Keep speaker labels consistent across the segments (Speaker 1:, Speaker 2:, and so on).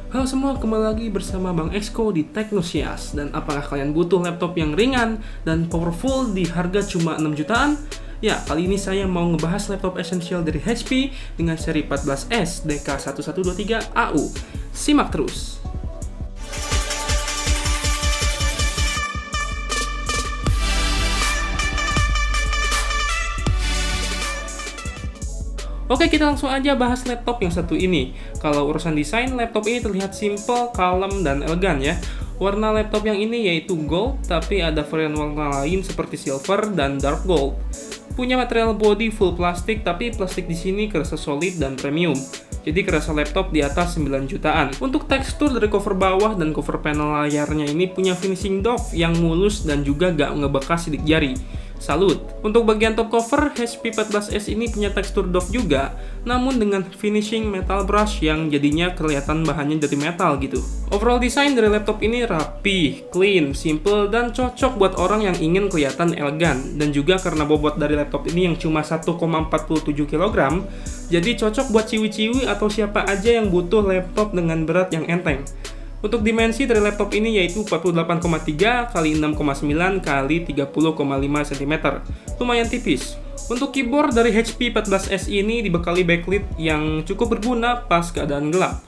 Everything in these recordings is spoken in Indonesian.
Speaker 1: Halo semua, kembali lagi bersama Bang Exco di Teknosias. Dan apakah kalian butuh laptop yang ringan dan powerful di harga cuma 6 jutaan? Ya, kali ini saya mau ngebahas laptop esensial dari HP dengan seri 14S DK1123AU. Simak terus. Oke, kita langsung aja bahas laptop yang satu ini. Kalau urusan desain, laptop ini terlihat simple, kalem, dan elegan ya. Warna laptop yang ini yaitu gold, tapi ada varian warna lain seperti silver dan dark gold. Punya material body full plastik, tapi plastik di sini kerasa solid dan premium. Jadi kerasa laptop di atas 9 jutaan. Untuk tekstur dari cover bawah dan cover panel layarnya ini punya finishing doff yang mulus dan juga gak ngebekas sidik jari. Salut! Untuk bagian top cover, HP 14S ini punya tekstur doff juga, namun dengan finishing metal brush yang jadinya kelihatan bahannya dari metal gitu. Overall desain dari laptop ini rapi, clean, simple, dan cocok buat orang yang ingin kelihatan elegan. Dan juga karena bobot dari laptop ini yang cuma 1,47 kg, jadi cocok buat ciwi-ciwi atau siapa aja yang butuh laptop dengan berat yang enteng. Untuk dimensi dari laptop ini yaitu 48,3 x 6,9 x 30,5 cm. Lumayan tipis. Untuk keyboard dari HP 14S ini dibekali backlit yang cukup berguna pas keadaan gelap.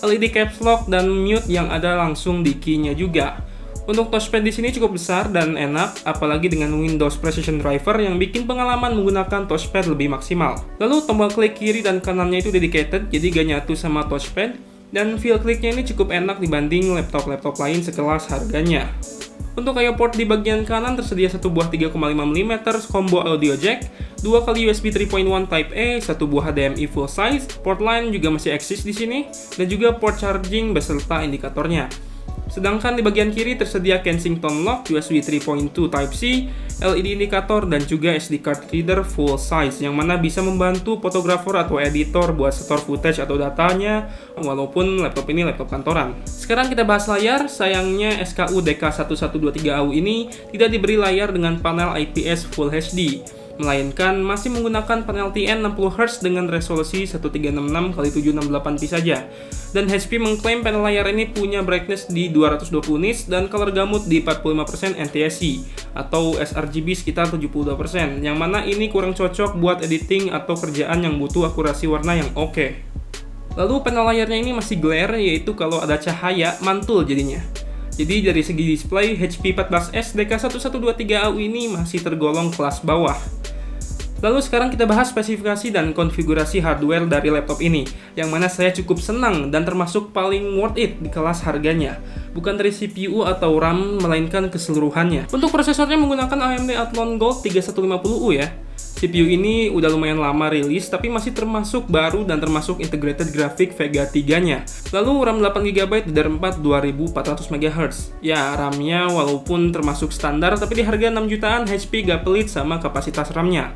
Speaker 1: LED caps lock dan mute yang ada langsung di key-nya juga. Untuk touchpad di sini cukup besar dan enak, apalagi dengan Windows Precision Driver yang bikin pengalaman menggunakan touchpad lebih maksimal. Lalu tombol klik kiri dan kanannya itu dedicated, jadi gak nyatu sama touchpad. Dan feel kliknya ini cukup enak dibanding laptop-laptop lain sekelas harganya. Untuk I/O port di bagian kanan tersedia satu buah 3,5 mm combo audio jack, 2 kali USB 3.1 Type A, satu buah HDMI full size, port line juga masih eksis di sini, dan juga port charging beserta indikatornya. Sedangkan di bagian kiri tersedia Kensington lock, USB 3.2 Type-C, LED indikator, dan juga SD card reader full size yang mana bisa membantu fotografer atau editor buat store footage atau datanya walaupun laptop ini laptop kantoran. Sekarang kita bahas layar. Sayangnya SKU DK1123AU ini tidak diberi layar dengan panel IPS Full HD, melainkan masih menggunakan panel TN 60Hz dengan resolusi 1366x768p saja. Dan HP mengklaim panel layar ini punya brightness di 220 nits dan color gamut di 45% NTSC atau sRGB sekitar 72%, yang mana ini kurang cocok buat editing atau kerjaan yang butuh akurasi warna yang oke. Lalu panel layarnya ini masih glare, yaitu kalau ada cahaya mantul jadinya. Jadi dari segi display, HP 14S DK1123AU ini masih tergolong kelas bawah. Lalu sekarang kita bahas spesifikasi dan konfigurasi hardware dari laptop ini, yang mana saya cukup senang dan termasuk paling worth it di kelas harganya. Bukan dari CPU atau RAM, melainkan keseluruhannya. Untuk prosesornya menggunakan AMD Athlon Gold 3150U ya. CPU ini udah lumayan lama rilis, tapi masih termasuk baru dan termasuk integrated graphic Vega 3-nya. Lalu RAM 8GB DDR4 2400 MHz. Ya, RAM-nya walaupun termasuk standar, tapi di harga 6 jutaan HP gak pelit sama kapasitas RAM-nya.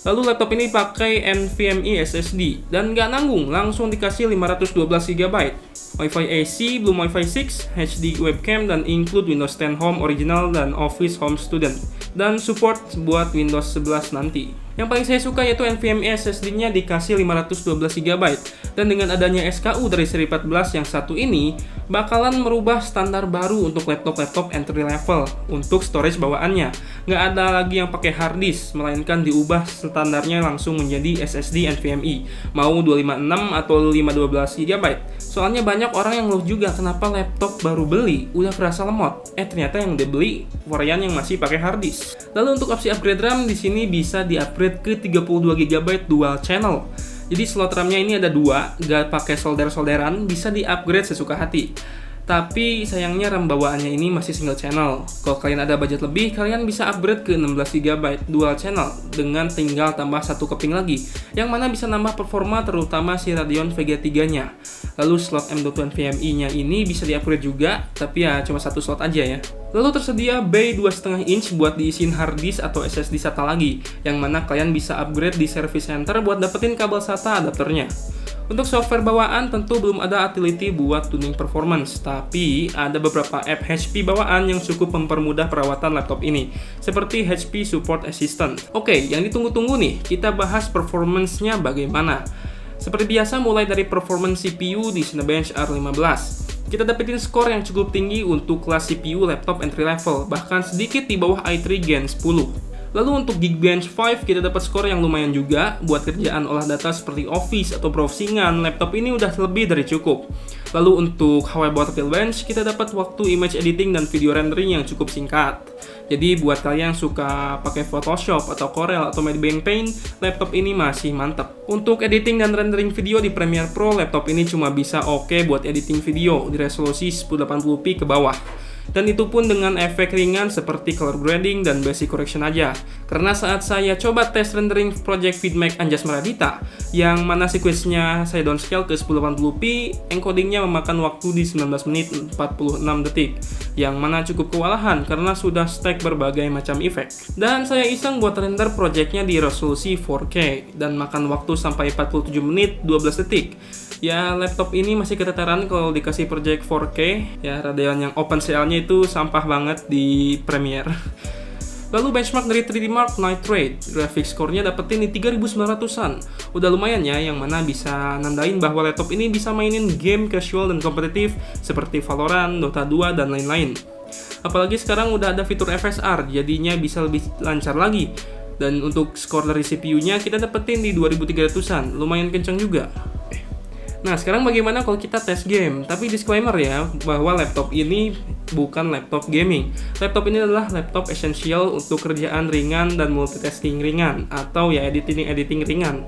Speaker 1: Lalu laptop ini pakai NVMe SSD dan nggak nanggung, langsung dikasih 512GB. Wi-Fi AC, belum Wi-Fi 6, HD webcam, dan include Windows 10 Home Original dan Office Home Student. Dan support buat Windows 11 nanti. Yang paling saya suka yaitu NVMe SSD-nya dikasih 512GB. Dan dengan adanya SKU dari seri 14 yang satu ini, bakalan merubah standar baru untuk laptop-laptop entry level untuk storage bawaannya. Nggak ada lagi yang pakai hard disk, melainkan diubah standarnya langsung menjadi SSD NVMe. Mau 256 atau 512GB. Soalnya banyak orang yang ngeluh juga kenapa laptop baru beli udah kerasa lemot. Ternyata yang udah beli varian yang masih pakai hard disk. Lalu untuk opsi upgrade RAM di sini bisa di-upgrade ke 32GB dual channel. Jadi slot RAM-nya ini ada 2, gak pakai solder-solderan, bisa di-upgrade sesuka hati. Tapi sayangnya RAM bawaannya ini masih single channel. Kalau kalian ada budget lebih, kalian bisa upgrade ke 16GB dual channel dengan tinggal tambah satu keping lagi, yang mana bisa nambah performa terutama si Radeon Vega 3-nya. Lalu slot M.2 NVMe-nya ini bisa di-upgrade juga, tapi ya cuma satu slot aja ya. Lalu tersedia bay 2,5 inch buat diisiin hard disk atau SSD SATA lagi, yang mana kalian bisa upgrade di service center buat dapetin kabel SATA adapternya. Untuk software bawaan tentu belum ada utility buat tuning performance, tapi ada beberapa app HP bawaan yang cukup mempermudah perawatan laptop ini, seperti HP Support Assistant. Oke, yang ditunggu-tunggu nih, kita bahas performance-nya bagaimana. Seperti biasa, mulai dari performance CPU di Cinebench R15. Kita dapetin skor yang cukup tinggi untuk kelas CPU laptop entry level, bahkan sedikit di bawah i3 Gen 10. Lalu untuk Geekbench 5 kita dapat skor yang lumayan juga buat kerjaan olah data seperti Office atau browsingan. Laptop ini udah lebih dari cukup. Lalu untuk Huawei Battlebench kita dapat waktu image editing dan video rendering yang cukup singkat. Jadi buat kalian yang suka pakai Photoshop atau Corel atau Medbang Paint, laptop ini masih mantap. Untuk editing dan rendering video di Premiere Pro, laptop ini cuma bisa oke buat editing video di resolusi 1080p ke bawah. Dan itu pun dengan efek ringan seperti color grading dan basic correction aja. Karena saat saya coba tes rendering project Vidmec Anjas Meradita, yang mana sequence-nya saya downscale ke 1080p, encodingnya memakan waktu di 19 menit 46 detik. Yang mana cukup kewalahan karena sudah stack berbagai macam efek. Dan saya iseng buat render projectnya di resolusi 4K, dan makan waktu sampai 47 menit 12 detik. Ya, laptop ini masih keteteran kalau dikasih project 4K. Ya, Radeon yang OpenCL-nya itu sampah banget di Premiere. Lalu benchmark dari 3D Mark Nitrate, graphic score-nya dapetin di 3900-an. Udah lumayan ya, yang mana bisa nandain bahwa laptop ini bisa mainin game casual dan kompetitif seperti Valorant, Dota 2, dan lain-lain. Apalagi sekarang udah ada fitur FSR, jadinya bisa lebih lancar lagi. Dan untuk skor dari CPU-nya kita dapetin di 2300-an, lumayan kencang juga. Nah, sekarang bagaimana kalau kita tes game? Tapi disclaimer ya, bahwa laptop ini bukan laptop gaming. Laptop ini adalah laptop esensial untuk kerjaan ringan dan multitasking ringan, atau ya editing ringan.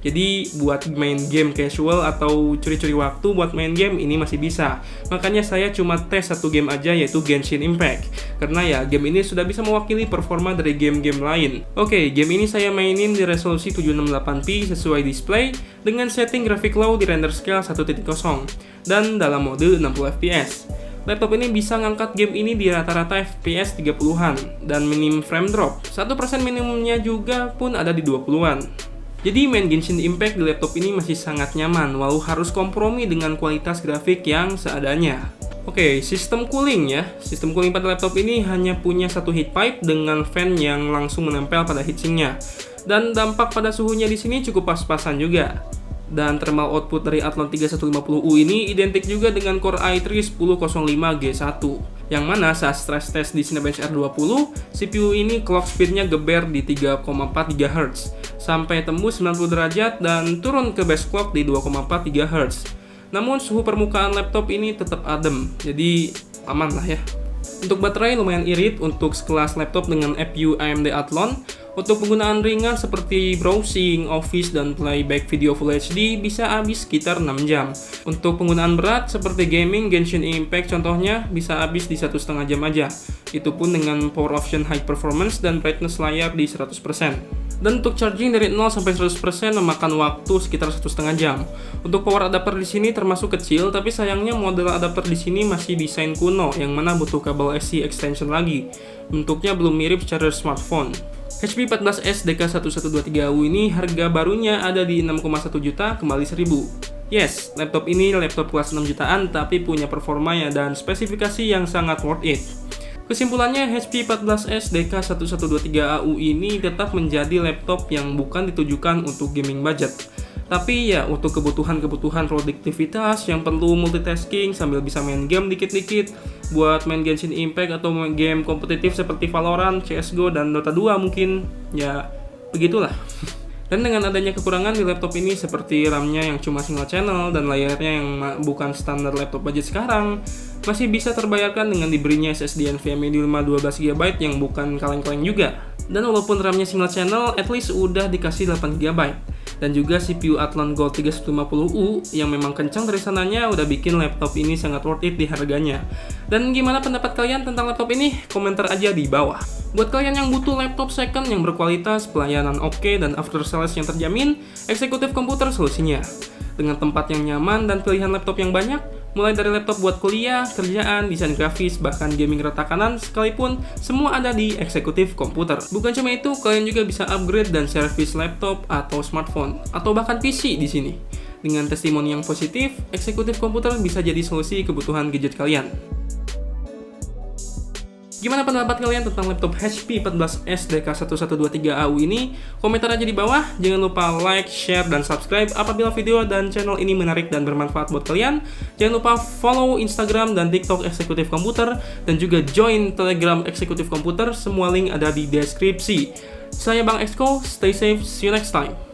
Speaker 1: Jadi buat main game casual atau curi-curi waktu buat main game ini masih bisa. Makanya saya cuma tes satu game aja, yaitu Genshin Impact. Karena ya game ini sudah bisa mewakili performa dari game-game lain. Oke, game ini saya mainin di resolusi 768p sesuai display dengan setting graphic low di render scale 1.0 dan dalam mode 60fps. Laptop ini bisa ngangkat game ini di rata-rata FPS 30-an dan minim frame drop. 1% minimumnya juga pun ada di 20-an. Jadi main Genshin Impact di laptop ini masih sangat nyaman, walau harus kompromi dengan kualitas grafik yang seadanya. Oke, sistem cooling ya. Sistem cooling pada laptop ini hanya punya satu heat pipe dengan fan yang langsung menempel pada heatsinknya. Dan dampak pada suhunya di sini cukup pas-pasan juga. Dan thermal output dari Athlon 3150U ini identik juga dengan Core i3 1005G1. Yang mana saat stress test di Cinebench R20, CPU ini clock speednya geber di 3,4 GHz sampai tembus 90 derajat dan turun ke base clock di 2,4 GHz. Namun suhu permukaan laptop ini tetap adem, jadi aman lah ya. Untuk baterai lumayan irit untuk sekelas laptop dengan FPU AMD Athlon. Untuk penggunaan ringan seperti browsing, office, dan playback video Full HD bisa habis sekitar 6 jam. Untuk penggunaan berat seperti gaming, Genshin Impact contohnya bisa habis di 1,5 jam aja. Itu pun dengan power option high performance dan brightness layar di 100%. Dan untuk charging dari 0 sampai 100% memakan waktu sekitar 1,5 jam. Untuk power adapter di sini termasuk kecil, tapi sayangnya model adapter di sini masih desain kuno yang mana butuh kabel SC extension lagi. Bentuknya belum mirip charger smartphone. HP 14S DK1123U ini harga barunya ada di 6,1 juta kembali 1000. Yes, laptop ini laptop kelas 6 jutaan tapi punya performanya dan spesifikasi yang sangat worth it. Kesimpulannya, HP 14S DK1123AU ini tetap menjadi laptop yang bukan ditujukan untuk gaming budget. Tapi ya untuk kebutuhan-kebutuhan produktivitas yang perlu multitasking sambil bisa main game dikit-dikit, buat main Genshin Impact atau main game kompetitif seperti Valorant, CSGO, dan Dota 2 mungkin, ya begitulah. Dan dengan adanya kekurangan di laptop ini seperti RAM-nya yang cuma single channel dan layarnya yang bukan standar laptop budget sekarang, masih bisa terbayarkan dengan diberinya SSD NVMe di 12GB yang bukan kaleng-kaleng juga. Dan walaupun RAM-nya single channel, at least udah dikasih 8GB. Dan juga CPU Athlon Gold 3150U yang memang kencang dari sananya udah bikin laptop ini sangat worth it di harganya. Dan gimana pendapat kalian tentang laptop ini? Komentar aja di bawah. Buat kalian yang butuh laptop second yang berkualitas, pelayanan oke, dan after sales yang terjamin, Eksekutif Komputer solusinya. Dengan tempat yang nyaman dan pilihan laptop yang banyak, mulai dari laptop buat kuliah, kerjaan, desain grafis, bahkan gaming rata kanan sekalipun, semua ada di Eksekutif Komputer. Bukan cuma itu, kalian juga bisa upgrade dan servis laptop atau smartphone, atau bahkan PC di sini. Dengan testimoni yang positif, Eksekutif Komputer bisa jadi solusi kebutuhan gadget kalian. Gimana pendapat kalian tentang laptop HP 14S DK1123AU ini? Komentar aja di bawah. Jangan lupa like, share, dan subscribe apabila video dan channel ini menarik dan bermanfaat buat kalian. Jangan lupa follow Instagram dan TikTok Eksekutif Komputer, dan juga join Telegram Eksekutif Komputer. Semua link ada di deskripsi. Saya Bang Exco, stay safe, see you next time.